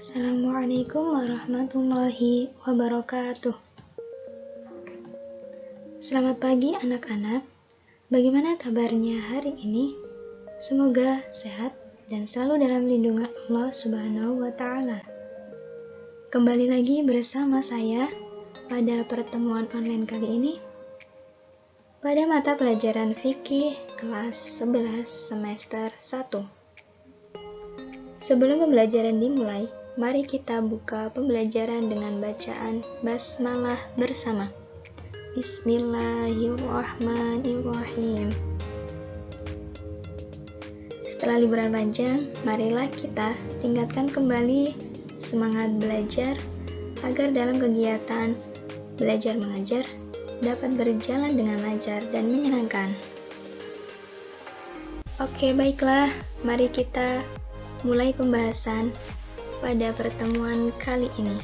Assalamualaikum warahmatullahi wabarakatuh. Selamat pagi anak-anak. Bagaimana kabarnya hari ini? Semoga sehat dan selalu dalam lindungan Allah Subhanahu wa Ta'ala. Kembali lagi bersama saya pada pertemuan online kali ini pada mata pelajaran fikih kelas 11 semester 1. Sebelum pembelajaran dimulai, mari kita buka pembelajaran dengan bacaan basmalah bersama. Bismillahirrahmanirrahim. Setelah liburan panjang, marilah kita tingkatkan kembali semangat belajar agar dalam kegiatan belajar mengajar dapat berjalan dengan lancar dan menyenangkan. Oke, baiklah, mari kita mulai pembahasan pada pertemuan kali ini.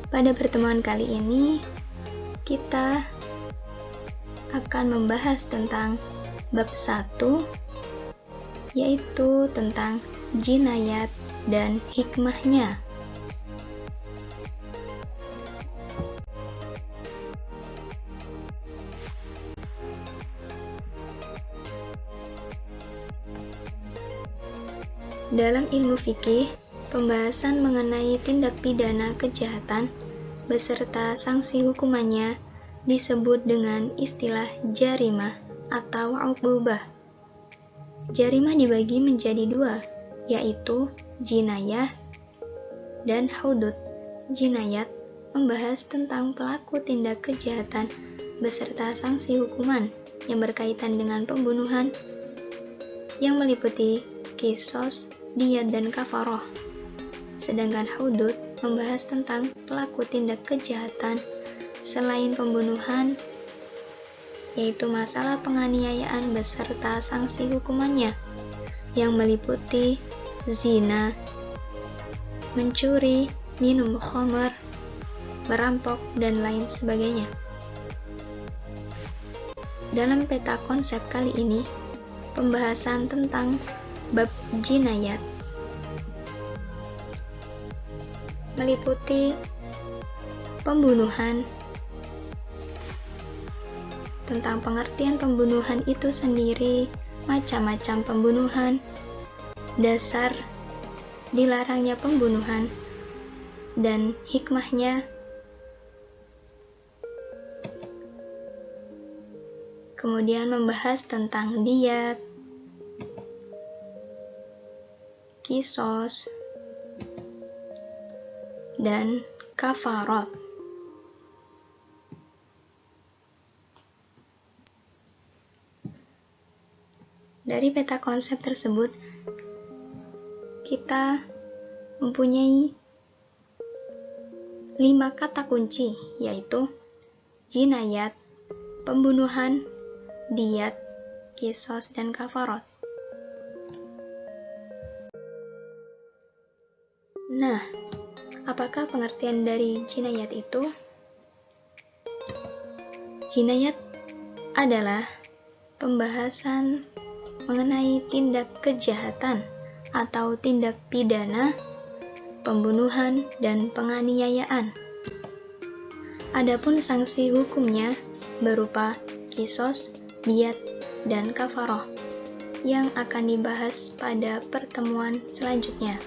Pada pertemuan kali ini, kita akan membahas tentang bab 1, yaitu tentang jinayat dan hikmahnya. Dalam ilmu fikih, pembahasan mengenai tindak pidana kejahatan beserta sanksi hukumannya disebut dengan istilah jarimah atau uqubah. Jarimah dibagi menjadi dua, yaitu jinayah dan hudud. Jinayat membahas tentang pelaku tindak kejahatan beserta sanksi hukuman yang berkaitan dengan pembunuhan yang meliputi kisos, diyat, dan kafaroh. Sedangkan hudud membahas tentang pelaku tindak kejahatan selain pembunuhan, yaitu masalah penganiayaan beserta sanksi hukumannya yang meliputi zina, mencuri, minum khamar, merampok, dan lain sebagainya. Dalam peta konsep kali ini, pembahasan tentang bab jinayat meliputi pembunuhan, tentang pengertian pembunuhan itu sendiri, macam-macam pembunuhan, dasar dilarangnya pembunuhan, dan hikmahnya. Kemudian membahas tentang diyat, kisos, dan kafarat. Dari peta konsep tersebut, kita mempunyai 5 kata kunci, yaitu jinayat, pembunuhan, diyat, kisos, dan kafarat. Nah, apakah pengertian dari jinayat itu? Jinayat adalah pembahasan mengenai tindak kejahatan atau tindak pidana, pembunuhan, dan penganiayaan. Adapun sanksi hukumnya berupa kisos, diyat, dan kafaroh yang akan dibahas pada pertemuan selanjutnya.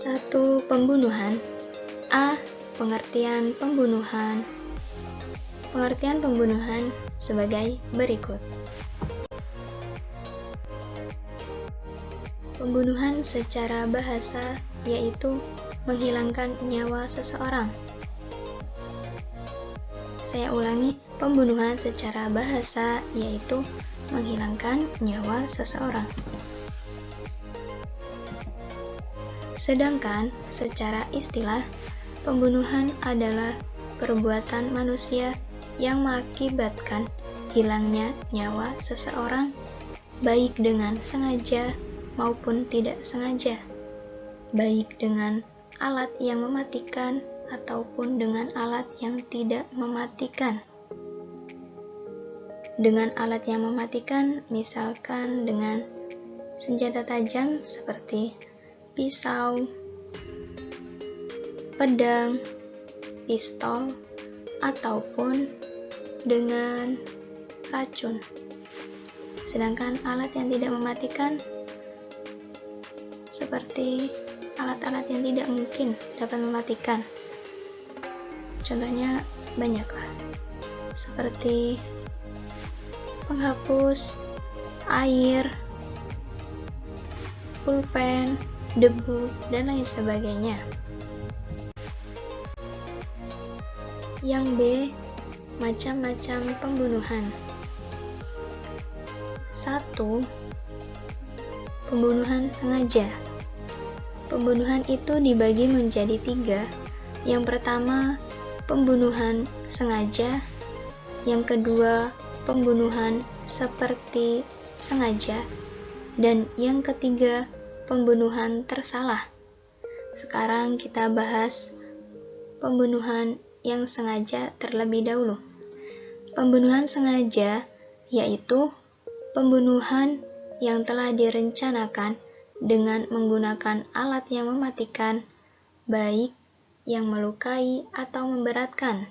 1. Pembunuhan. A. Pengertian pembunuhan. Pengertian pembunuhan sebagai berikut. Pembunuhan secara bahasa yaitu menghilangkan nyawa seseorang. Saya ulangi, pembunuhan secara bahasa yaitu menghilangkan nyawa seseorang. Sedangkan secara istilah, pembunuhan adalah perbuatan manusia yang mengakibatkan hilangnya nyawa seseorang, baik dengan sengaja maupun tidak sengaja, baik dengan alat yang mematikan ataupun dengan alat yang tidak mematikan. Dengan alat yang mematikan, misalkan dengan senjata tajam seperti pisau, pedang, pistol, ataupun dengan racun. Sedangkan alat yang tidak mematikan seperti alat-alat yang tidak mungkin dapat mematikan. Contohnya banyaklah, seperti penghapus, air, pulpen, debu, dan lain sebagainya. Yang B, macam-macam pembunuhan. 1. Pembunuhan sengaja. Pembunuhan itu dibagi menjadi 3. Yang pertama, pembunuhan sengaja. Yang kedua, pembunuhan seperti sengaja. Dan yang ketiga, pembunuhan tersalah. Sekarang kita bahas pembunuhan yang sengaja terlebih dahulu. Pembunuhan sengaja yaitu pembunuhan yang telah direncanakan dengan menggunakan alat yang mematikan, baik yang melukai atau memberatkan,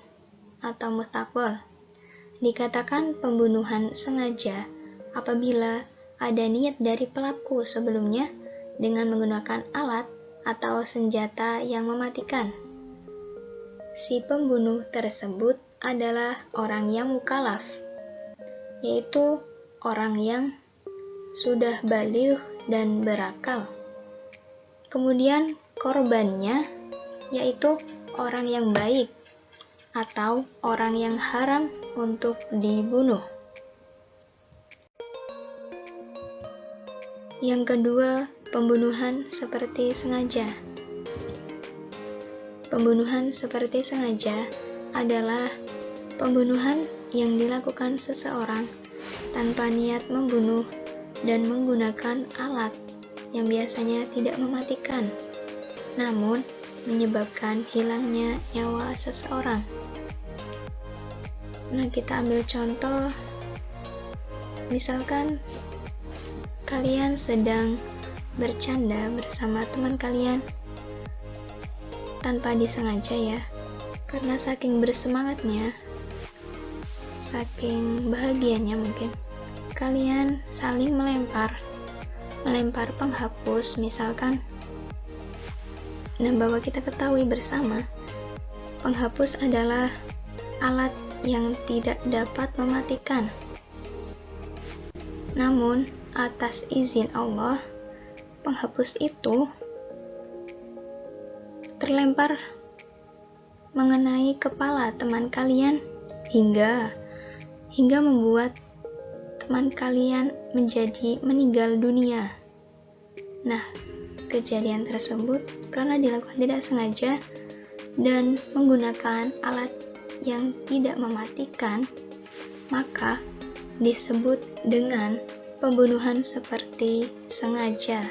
atau mustaqbal. Dikatakan pembunuhan sengaja apabila ada niat dari pelaku sebelumnya dengan menggunakan alat atau senjata yang mematikan. Si pembunuh tersebut adalah orang yang mukallaf, yaitu orang yang sudah baligh dan berakal. Kemudian korbannya yaitu orang yang baik atau orang yang haram untuk dibunuh. Yang kedua, pembunuhan seperti sengaja. Pembunuhan seperti sengaja adalah pembunuhan yang dilakukan seseorang tanpa niat membunuh dan menggunakan alat yang biasanya tidak mematikan, namun menyebabkan hilangnya nyawa seseorang. Nah, kita ambil contoh, misalkan kalian sedang bercanda bersama teman kalian tanpa disengaja ya, karena saking bersemangatnya, saking bahagianya mungkin, kalian saling melempar penghapus misalkan. Nah, bahwa kita ketahui bersama, penghapus adalah alat yang tidak dapat mematikan. Namun, atas izin Allah, penghapus itu terlempar mengenai kepala teman kalian hingga membuat teman kalian menjadi meninggal dunia. Nah, kejadian tersebut karena dilakukan tidak sengaja dan menggunakan alat yang tidak mematikan, maka disebut dengan pembunuhan seperti sengaja.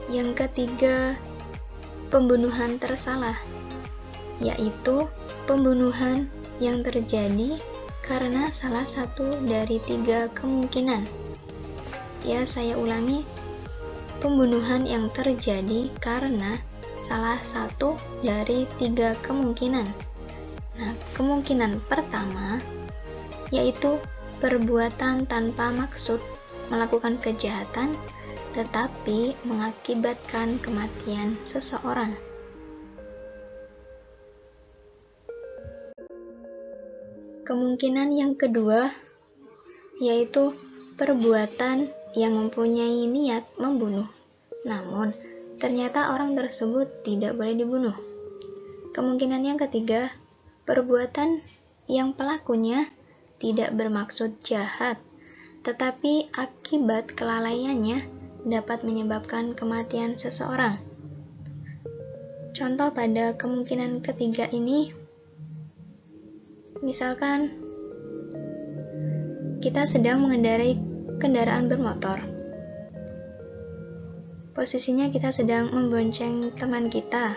Yang ketiga, pembunuhan tersalah, yaitu pembunuhan yang terjadi karena salah satu dari 3 kemungkinan. Ya, saya ulangi, pembunuhan yang terjadi karena salah satu dari 3 kemungkinan. Nah, kemungkinan pertama yaitu perbuatan tanpa maksud melakukan kejahatan tetapi mengakibatkan kematian seseorang. Kemungkinan yang kedua yaitu perbuatan yang mempunyai niat membunuh, namun ternyata orang tersebut tidak boleh dibunuh. Kemungkinan yang ketiga, perbuatan yang pelakunya tidak bermaksud jahat, tetapi akibat kelalaiannya dapat menyebabkan kematian seseorang. Contoh pada kemungkinan ketiga ini, misalkan kita sedang mengendarai kendaraan bermotor. Posisinya kita sedang membonceng teman kita.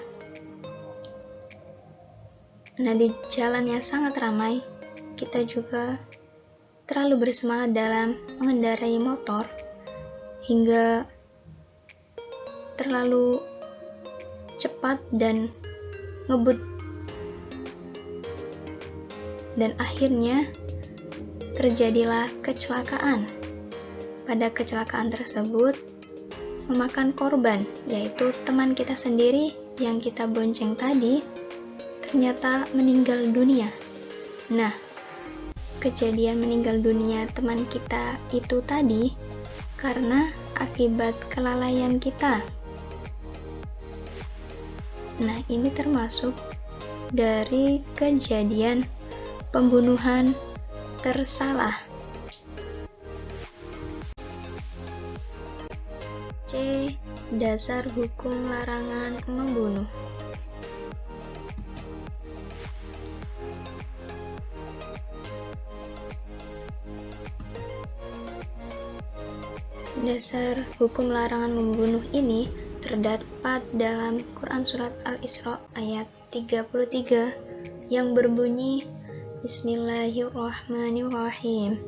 Nah, di jalan yang sangat ramai, kita juga terlalu bersemangat dalam mengendarai motor hingga terlalu cepat dan ngebut, dan akhirnya terjadilah kecelakaan. Pada kecelakaan tersebut memakan korban, yaitu teman kita sendiri yang kita bonceng tadi ternyata meninggal dunia. Nah, kejadian meninggal dunia teman kita itu tadi karena akibat kelalaian kita. Nah, ini termasuk dari kejadian pembunuhan tersalah. C. Dasar hukum larangan membunuh. Dasar hukum larangan membunuh ini terdapat dalam Quran Surat Al-Isra ayat 33 yang berbunyi, Bismillahirrahmanirrahim.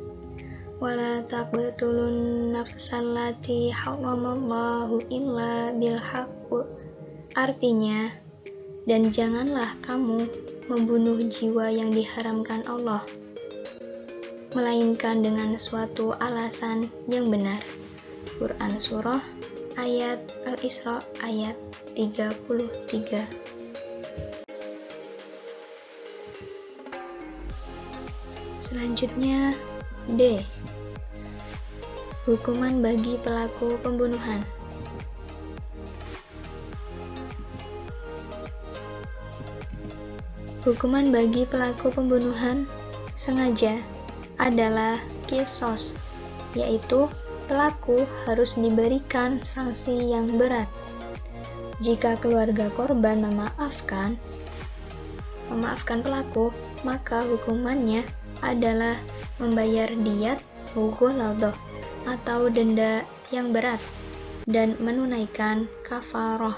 Wala taqtulun nafsallati haramallahu illa bilhaq. Artinya, dan janganlah kamu membunuh jiwa yang diharamkan Allah, melainkan dengan suatu alasan yang benar. Quran Surah ayat Al-Isra ayat 33. Selanjutnya D. Hukuman bagi pelaku pembunuhan. Hukuman bagi pelaku pembunuhan sengaja adalah qisos, yaitu pelaku harus diberikan sanksi yang berat. Jika keluarga korban memaafkan pelaku, maka hukumannya adalah membayar diyat mughalladah atau denda yang berat dan menunaikan kafarah.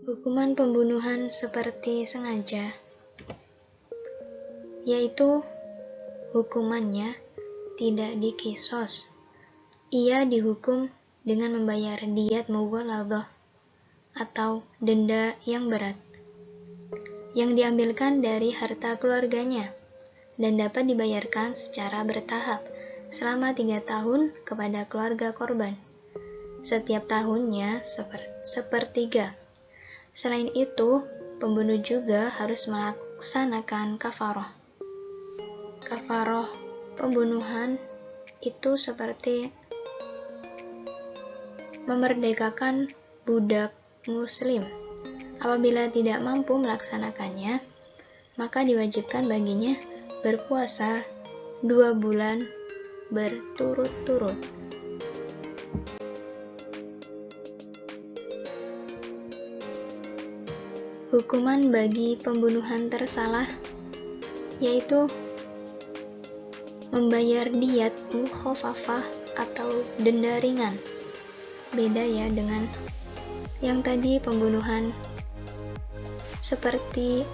Hukuman pembunuhan seperti sengaja, yaitu hukumannya tidak diqisos. Ia dihukum dengan membayar diyat mughalladah atau denda yang berat yang diambilkan dari harta keluarganya dan dapat dibayarkan secara bertahap selama 3 tahun kepada keluarga korban, setiap tahunnya sepertiga. Selain itu, pembunuh juga harus melaksanakan kafarah. Kafarah pembunuhan itu seperti memerdekakan budak muslim. Apabila tidak mampu melaksanakannya, maka diwajibkan baginya berpuasa 2 bulan berturut-turut. Hukuman bagi pembunuhan tersalah, yaitu membayar diyat mukhafafah atau denda ringan. Beda ya dengan yang tadi pembunuhan seperti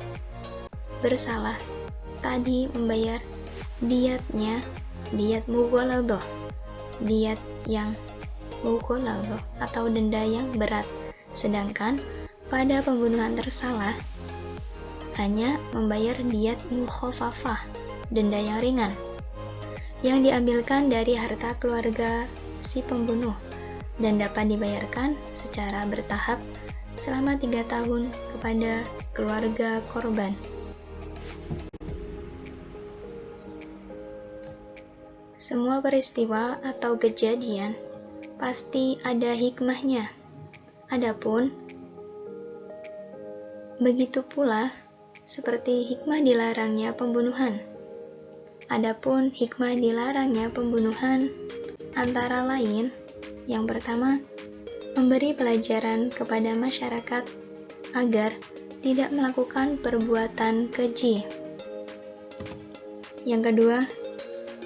bersalah. Tadi membayar diyatnya, diyat mughalladah, diyat yang mughalladah atau denda yang berat. Sedangkan pada pembunuhan tersalah hanya membayar diyat mukhafafah, denda yang ringan, yang diambilkan dari harta keluarga si pembunuh dan dapat dibayarkan secara bertahap selama 3 tahun kepada keluarga korban. Semua peristiwa atau kejadian pasti ada hikmahnya. Adapun begitu pula seperti hikmah dilarangnya pembunuhan. Adapun hikmah dilarangnya pembunuhan antara lain, yang pertama, memberi pelajaran kepada masyarakat agar tidak melakukan perbuatan keji. Yang kedua,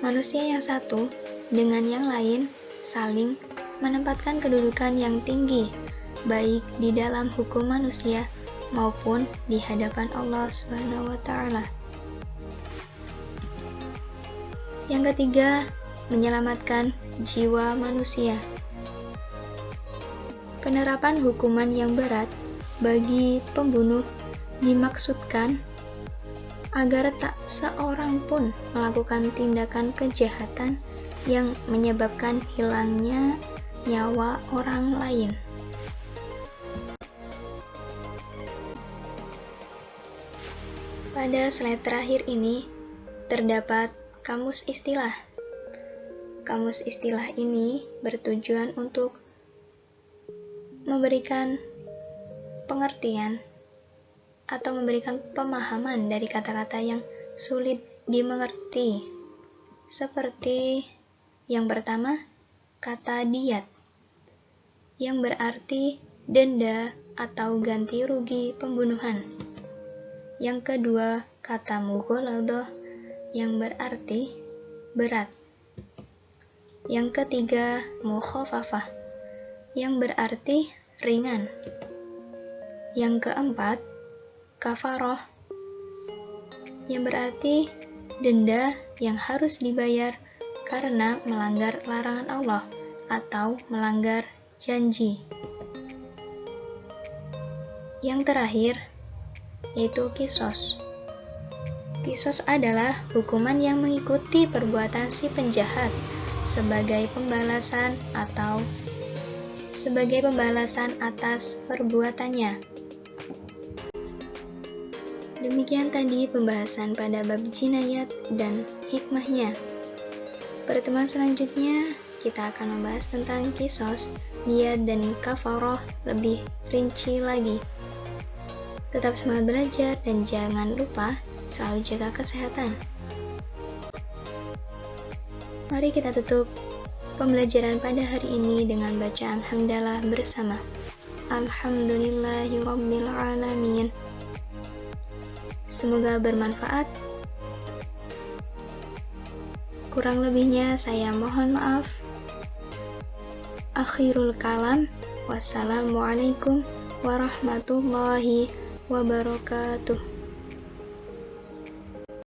manusia yang satu dengan yang lain saling menempatkan kedudukan yang tinggi, baik di dalam hukum manusia maupun di hadapan Allah Subhanahu wa Ta'ala. Yang ketiga, menyelamatkan jiwa manusia. Penerapan hukuman yang berat bagi pembunuh dimaksudkan agar tak seorang pun melakukan tindakan kejahatan yang menyebabkan hilangnya nyawa orang lain. Pada slide terakhir ini terdapat kamus istilah. Kamus istilah ini bertujuan untuk memberikan pengertian atau memberikan pemahaman dari kata-kata yang sulit dimengerti. Seperti yang pertama, kata diyat, yang berarti denda atau ganti rugi pembunuhan. Yang kedua, kata mughaladah, yang berarti berat. Yang ketiga, mukhafafah, yang berarti ringan. Yang keempat, kafaroh, yang berarti denda yang harus dibayar karena melanggar larangan Allah atau melanggar janji. Yang terakhir, yaitu kisos. Kisos adalah hukuman yang mengikuti perbuatan si penjahat sebagai pembalasan atas perbuatannya. Demikian tadi pembahasan pada bab jinayat dan hikmahnya. Pertemuan selanjutnya kita akan membahas tentang kisos, diyat, dan kafaroh lebih rinci lagi. Tetap semangat belajar dan jangan lupa selalu jaga kesehatan. Mari kita tutup pembelajaran pada hari ini dengan bacaan hamdalah bersama. Alhamdulillahirabbil alamin. Semoga bermanfaat. Kurang lebihnya saya mohon maaf. Akhirul kalam. Wassalamualaikum warahmatullahi wabarakatuh.